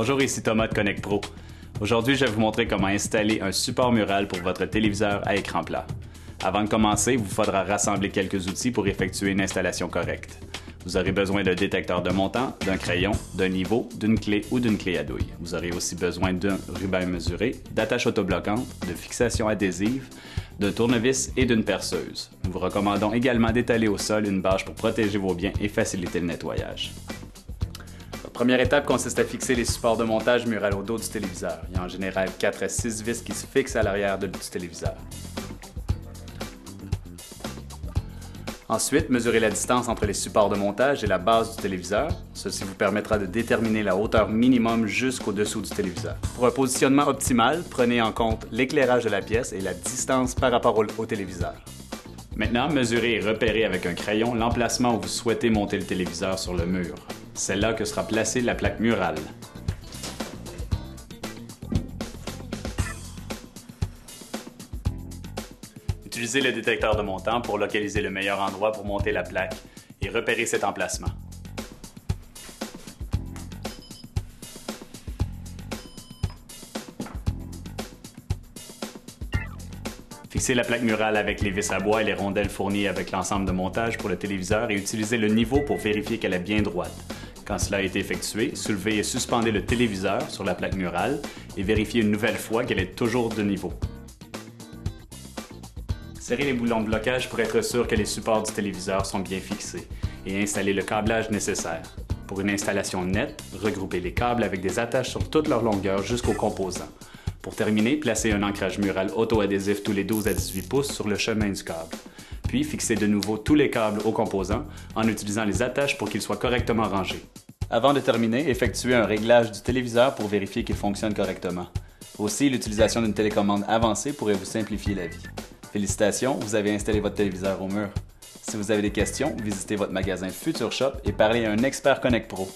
Bonjour, ici Thomas de Connect Pro. Aujourd'hui, je vais vous montrer comment installer un support mural pour votre téléviseur à écran plat. Avant de commencer, il vous faudra rassembler quelques outils pour effectuer une installation correcte. Vous aurez besoin d'un détecteur de montant, d'un crayon, d'un niveau, d'une clé ou d'une clé à douille. Vous aurez aussi besoin d'un ruban mesuré, d'attaches autobloquantes, de fixations adhésives, d'un tournevis et d'une perceuse. Nous vous recommandons également d'étaler au sol une bâche pour protéger vos biens et faciliter le nettoyage. La première étape consiste à fixer les supports de montage mural au dos du téléviseur. Il y a en général 4 à 6 vis qui se fixent à l'arrière du téléviseur. Ensuite, mesurez la distance entre les supports de montage et la base du téléviseur. Ceci vous permettra de déterminer la hauteur minimum jusqu'au-dessous du téléviseur. Pour un positionnement optimal, prenez en compte l'éclairage de la pièce et la distance par rapport au téléviseur. Maintenant, mesurez et repérez avec un crayon l'emplacement où vous souhaitez monter le téléviseur sur le mur. C'est là que sera placée la plaque murale. Utilisez le détecteur de montant pour localiser le meilleur endroit pour monter la plaque et repérer cet emplacement. Fixez la plaque murale avec les vis à bois et les rondelles fournies avec l'ensemble de montage pour le téléviseur et utilisez le niveau pour vérifier qu'elle est bien droite. Quand cela a été effectué, soulevez et suspendez le téléviseur sur la plaque murale et vérifiez une nouvelle fois qu'elle est toujours de niveau. Serrez les boulons de blocage pour être sûr que les supports du téléviseur sont bien fixés et installez le câblage nécessaire. Pour une installation nette, regroupez les câbles avec des attaches sur toute leur longueur jusqu'aux composants. Pour terminer, placez un ancrage mural auto-adhésif tous les 12 à 18 pouces sur le chemin du câble. Puis fixez de nouveau tous les câbles aux composants en utilisant les attaches pour qu'ils soient correctement rangés. Avant de terminer, effectuez un réglage du téléviseur pour vérifier qu'il fonctionne correctement. Aussi, l'utilisation d'une télécommande avancée pourrait vous simplifier la vie. Félicitations, vous avez installé votre téléviseur au mur. Si vous avez des questions, visitez votre magasin Future Shop et parlez à un expert Connect Pro.